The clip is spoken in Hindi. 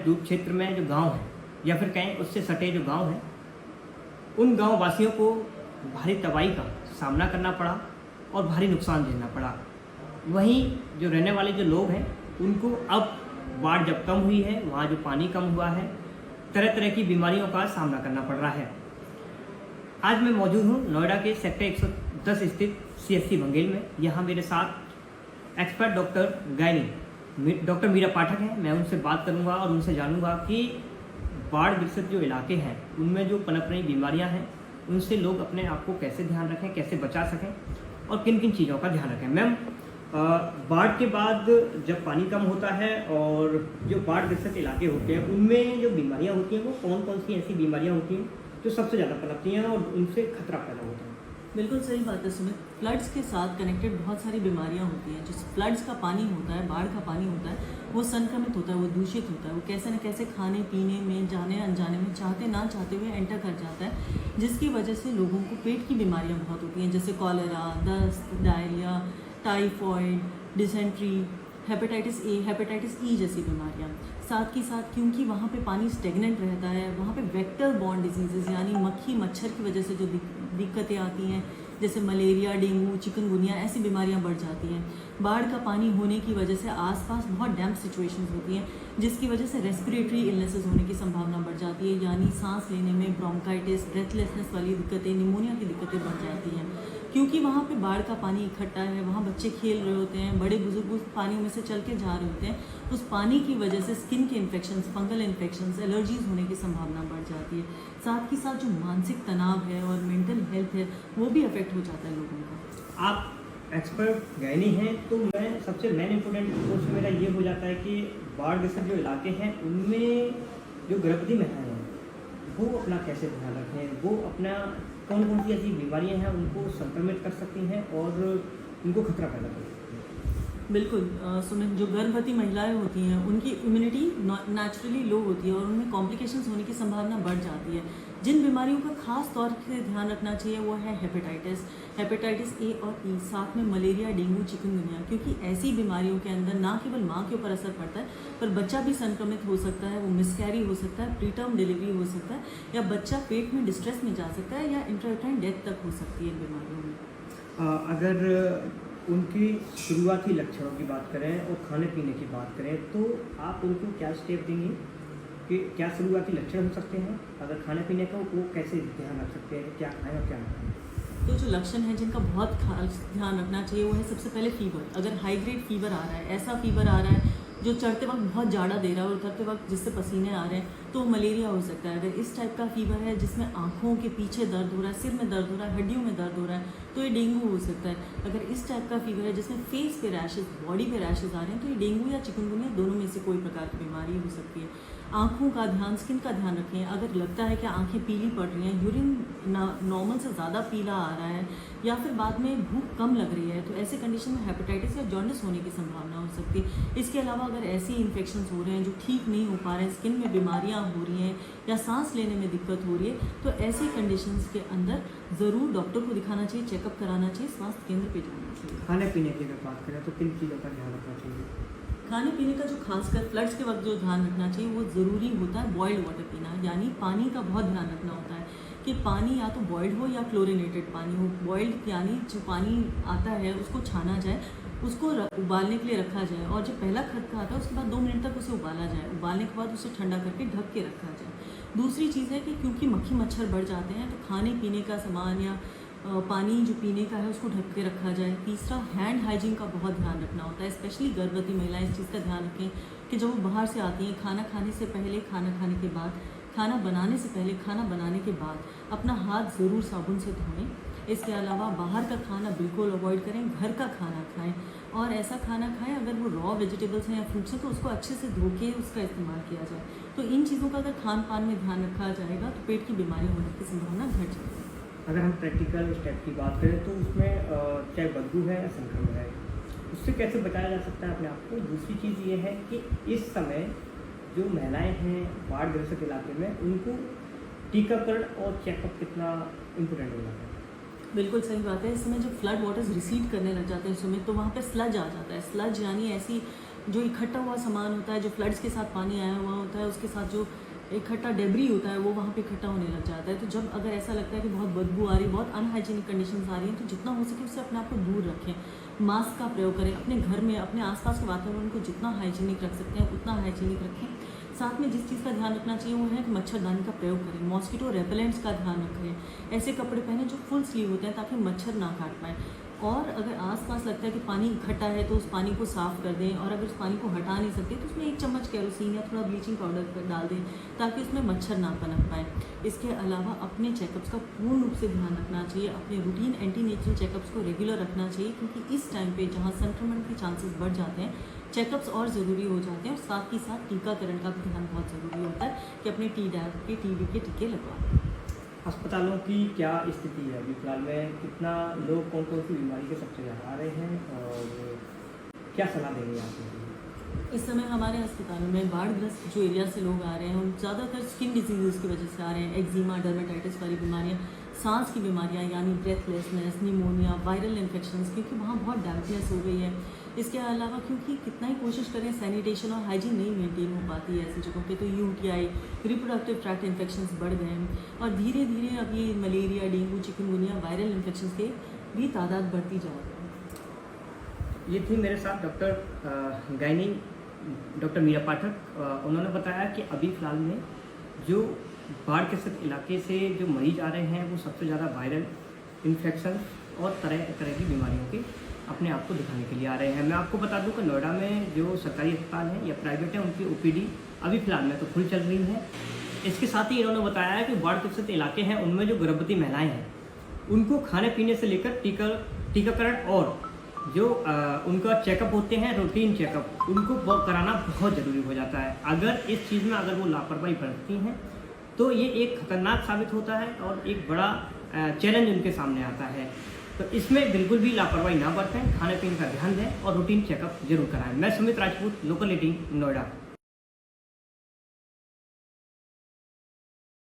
दूर क्षेत्र में जो गांव है या फिर कहें उससे सटे जो गांव हैं, उन गांव वासियों को भारी तबाही का सामना करना पड़ा और भारी नुकसान झेलना पड़ा। वहीं जो रहने वाले जो लोग हैं उनको अब बाढ़ जब कम हुई है, वहाँ जो पानी कम हुआ है, तरह तरह की बीमारियों का सामना करना पड़ रहा है। आज मैं मौजूद हूँ नोएडा के सेक्टर 110 स्थित CSC बंगेल में। यहाँ मेरे साथ एक्सपर्ट डॉक्टर मीरा पाठक हैं। मैं उनसे बात करूँगा और उनसे जानूँगा कि बाढ़ ग्रसित जो इलाके हैं उनमें जो पनप रही बीमारियाँ हैं उनसे लोग अपने आप को कैसे ध्यान रखें, कैसे बचा सकें और किन किन चीज़ों का ध्यान रखें। मैम, बाढ़ के बाद जब पानी कम होता है और जो बाढ़ ग्रसित इलाके होते हैं उनमें जो बीमारियां होती हैं वो कौन कौन सी ऐसी बीमारियां होती हैं जो सबसे ज़्यादा पनपती हैं और उनसे खतरा पैदा होता है? बिल्कुल सही बात है सुमित। फ्लड्स के साथ कनेक्टेड बहुत सारी बीमारियां होती हैं। जो फ्लड्स का पानी होता है, बाढ़ का पानी होता है, वो संक्रमित होता है, वो दूषित होता है, वो कैसे न कैसे खाने पीने में, जाने अनजाने में, चाहते ना चाहते हुए एंटर कर जाता है, जिसकी वजह से लोगों को पेट की बीमारियाँ बहुत होती हैं, जैसे कॉलेरा, दस्त, diarrhoea, typhoid, dysentery, hepatitis A, hepatitis E जैसी बीमारियाँ। साथ ही साथ क्योंकि वहाँ पे पानी स्टेगनेंट रहता है, वहाँ पे वेक्टर बॉर्न डिजीज़ेज़ यानी मक्खी मच्छर की वजह से जो दिक्कतें आती हैं, जैसे मलेरिया, डेंगू, चिकनगुनिया, ऐसी बीमारियां बढ़ जाती हैं। बाढ़ का पानी होने की वजह से आसपास बहुत डैम्प सिचुएशंस होती हैं, जिसकी वजह से रेस्पिरेटरी इलनेसेस होने की संभावना बढ़ जाती है, यानी सांस लेने में ब्रोंकाइटिस, ब्रेथलेसनेस वाली दिक्कतें, निमोनिया की दिक्कतें बढ़ जाती हैं। क्योंकि वहाँ पे बाढ़ का पानी इकट्ठा है, वहाँ बच्चे खेल रहे होते हैं, बड़े बुजुर्ग उस पानी में से चल के जा रहे होते हैं, उस पानी की वजह से स्किन के इन्फेक्शंस, फंगल इन्फेक्शंस, एलर्जीज होने की संभावना बढ़ जाती है। साथ ही साथ जो मानसिक तनाव है और मेंटल हेल्थ है वो भी अफेक्ट हो जाता है लोगों का। आप एक्सपर्ट गैनी हैं, तो मैं सबसे मेन इम्पोर्टेंट क्वेश्चन मेरा ये हो जाता है कि बाढ़ ग्रसित जो इलाके हैं उनमें जो गर्भवती महिलाएं हैं वो अपना कैसे ध्यान रखें, वो अपना कौन कौन सी ऐसी बीमारियां हैं उनको संक्रमित कर सकती हैं और उनको खतरा पैदा कर सकती हैं? बिल्कुल सुमित, जो गर्भवती महिलाएं होती हैं उनकी इम्यूनिटी नेचुरली लो होती है और उनमें कॉम्प्लिकेशंस होने की संभावना बढ़ जाती है। जिन बीमारियों का खास तौर से ध्यान रखना चाहिए वो है हेपेटाइटिस A और E, साथ में मलेरिया, डेंगू, चिकनगुनिया, क्योंकि ऐसी बीमारियों के अंदर ना केवल माँ के ऊपर असर पड़ता है पर बच्चा भी संक्रमित हो सकता है, वो मिसकैरी हो सकता है, प्रीटर्म डिलीवरी हो सकता है, या बच्चा पेट में डिस्ट्रेस में जा सकता है, या इंट्रायूटेराइन डेथ तक हो सकती है इन बीमारियों में। अगर उनकी शुरुआती लक्षणों की बात करें और खाने पीने की बात करें तो आप उनको क्या स्टेप देंगे कि क्या शुरुआती लक्षण हो सकते हैं? अगर खाने पीने का वो कैसे ध्यान रख सकते हैं कि क्या खाएं और क्या ना खाएं? तो जो लक्षण है जिनका बहुत खास ध्यान रखना चाहिए वो है सबसे पहले फीवर। अगर हाई ग्रेड फीवर आ रहा है, ऐसा फीवर आ रहा है जो चढ़ते वक्त बहुत जाड़ा दे रहा है और उतरते वक्त जिससे पसीने आ रहे हैं, तो मलेरिया हो सकता है। अगर इस टाइप का फीवर है जिसमें आँखों के पीछे दर्द हो रहा है, सिर में दर्द हो रहा है, हड्डियों में दर्द हो रहा है, तो ये डेंगू हो सकता है। अगर इस टाइप का फीवर है जिसमें फेस पे रैशेज, बॉडी पे रैशेज आ रहे हैं, तो ये डेंगू या चिकनगुनिया दोनों में से कोई प्रकार की बीमारी हो सकती है। आँखों का ध्यान, स्किन का ध्यान रखें। अगर लगता है कि आँखें पीली पड़ रही हैं, यूरिन नॉर्मल से ज़्यादा पीला आ रहा है, या फिर बाद में भूख कम लग रही है, तो ऐसे कंडीशन में हेपेटाइटिस या जॉन्डिस होने की संभावना हो सकती है। इसके अलावा अगर ऐसी इन्फेक्शंस हो रहे हैं जो ठीक नहीं हो पा रहे हैं, स्किन में बीमारियां हो रही हैं या सांस लेने में दिक्कत हो रही है, तो ऐसी कंडीशंस के अंदर ज़रूर डॉक्टर को दिखाना चाहिए, चेकअप कराना चाहिए, स्वास्थ्य केंद्र पे जाना चाहिए। खाने पीने की अगर बात करें तो किन चीज़ों का ध्यान रखना चाहिए? खाने पीने का जो खासकर फ्लड्स के वक्त जो ध्यान रखना चाहिए वो ज़रूरी होता है बॉइल्ड वाटर पीना, यानी पानी का बहुत ध्यान रखना होता है कि पानी या तो बॉइल्ड हो या क्लोरीनेटेड पानी हो। बॉइल्ड यानी जो पानी आता है उसको छाना जाए, उसको उबालने के लिए रखा जाए, और जब पहला खदका आता है उसके बाद 2 मिनट तक उसे उबाला जाए। उबालने के बाद उसे ठंडा करके ढक के रखा जाए। दूसरी चीज़ है कि क्योंकि मक्खी मच्छर बढ़ जाते हैं तो खाने पीने का सामान या पानी जो पीने का है उसको ढक के रखा जाए। तीसरा, हैंड हाइजीन का बहुत ध्यान रखना होता है, स्पेशली गर्भवती महिलाएं इस चीज़ का ध्यान रखें कि जब वो बाहर से आती हैं, खाना खाने से पहले, खाना खाने के बाद, खाना बनाने से पहले, खाना बनाने के बाद अपना हाथ ज़रूर साबुन से धोएं। इसके अलावा बाहर का खाना बिल्कुल अवॉइड करें, घर का खाना खाएं, और ऐसा खाना खाएं अगर वो रॉ वेजिटेबल्स हैं या फ्रूट्स हैं तो उसको अच्छे से धो के उसका इस्तेमाल किया जाए। तो इन चीज़ों का अगर खान पान में ध्यान रखा जाएगा तो पेट की बीमारी होने की संभावना घट जाएगी। अगर हम प्रैक्टिकल स्टेप की बात करें तो उसमें चाहे बदबू है या संक्रमण है, उससे कैसे बचाया जा सकता है अपने आप को? दूसरी चीज़ ये है कि इस समय जो महिलाएं हैं बाढ़ ग्रसित इलाके में, उनको टीकाकरण और चेकअप कितना इम्पोर्टेंट हो जाता है? बिल्कुल सही बात है। इस समय जब फ्लड वाटर्स रिसीड करने लग जाते हैं सुमित, तो वहाँ पे स्लज आ जाता है। स्लज यानी ऐसी जो इकट्ठा हुआ सामान होता है, जो फ्लड्स के साथ पानी आया हुआ होता है, उसके साथ जो इकट्ठा डेबरी होता है वो वहाँ पे इकट्ठा होने लग जाता है। तो जब अगर ऐसा लगता है कि बहुत बदबू आ रही है, बहुत अनहाइजीनिक कंडीशंस आ रही हैं, तो जितना हो सके उससे अपने आप को दूर रखें। मास्क का प्रयोग करें, अपने घर में अपने आसपास के वातावरण को जितना हाइजीनिक रख सकते हैं उतना हाइजीनिक रखें। साथ में जिस चीज़ का ध्यान रखना चाहिए वो है कि मच्छरदानी का प्रयोग करें, मॉस्किटो रेपेलेंट्स का ध्यान रखें, ऐसे कपड़े पहने जो फुल स्लीव होते हैं ताकि मच्छर ना काट पाए। और अगर आसपास लगता है कि पानी इकट्ठा है तो उस पानी को साफ़ कर दें, और अगर उस पानी को हटा नहीं सकते तो उसमें 1 चम्मच केरोसिन या थोड़ा ब्लीचिंग पाउडर डाल दें ताकि उसमें मच्छर ना पनप पाए। इसके अलावा अपने चेकअप्स का पूर्ण रूप से ध्यान रखना चाहिए, अपने रूटीन एंटी नेचुरल चेकअप्स को रेगुलर रखना चाहिए, क्योंकि इस टाइम पे जहाँ संक्रमण के चांसेस बढ़ जाते हैं चेकअप्स और ज़रूरी हो जाते हैं। और साथ ही साथ टीकाकरण का भी ध्यान बहुत ज़रूरी होता है कि अपने टीडैप के टीबी के टीके लगवाएं। अस्पतालों की क्या स्थिति है अभी फिलहाल में? कितना लोग कौन कौन सी बीमारी के सबसे ज़्यादा आ रहे हैं और क्या सलाह देंगे आप? इस समय हमारे अस्पतालों में बाढ़ग्रस्त जो एरिया से लोग आ रहे हैं उन ज़्यादातर स्किन डिजीज़ की वजह से आ रहे हैं। एक्जिमा, डर्मेटाइटिस वाली बीमारियाँ, सांस की बीमारियाँ यानी ब्रेथलेसनेस, निमोनिया, वायरल इन्फेक्शंस, क्योंकि वहाँ बहुत डैम्पनेस हो गई है। इसके अलावा क्योंकि कितना ही कोशिश करें सैनिटेशन और हाइजीन नहीं मेंटेन हो पाती है ऐसी जगहों पे, तो यूटीआई, रिप्रोडक्टिव ट्रैक्ट इन्फेक्शंस बढ़ गए हैं। और धीरे धीरे अब ये malaria, dengue, chikungunya, viral infections के भी तादाद बढ़ती जा रही है। ये थी मेरे साथ डॉक्टर गायनी डॉक्टर मीरा पाठक। उन्होंने बताया कि अभी फ़िलहाल में जो बाढ़ के स्थित इलाके से जो मरीज आ रहे हैं वो सबसे ज़्यादा वायरल इन्फेक्शन और तरह तरह की बीमारियों के अपने आप को दिखाने के लिए आ रहे हैं। मैं आपको बता दूं कि नोएडा में जो सरकारी अस्पताल हैं या प्राइवेट हैं उनकी ओपीडी अभी फ़िलहाल में तो खुल चल रही है। इसके साथ ही इन्होंने बताया है कि बाढ़ के स्थित इलाके हैं उनमें जो गर्भवती महिलाएँ हैं उनको खाने पीने से लेकर टीकाकरण और जो उनका चेकअप होते हैं, रूटीन चेकअप, उनको कराना बहुत ज़रूरी हो जाता है। अगर इस चीज़ में अगर वो लापरवाही बरतती हैं तो ये एक खतरनाक साबित होता है और एक बड़ा चैलेंज उनके सामने आता है। तो इसमें बिल्कुल भी लापरवाही ना बरतें, खाने पीने का ध्यान दें और रूटीन चेकअप जरूर कराएं। मैं सुमित राजपूत, लोकल 18 नोएडा।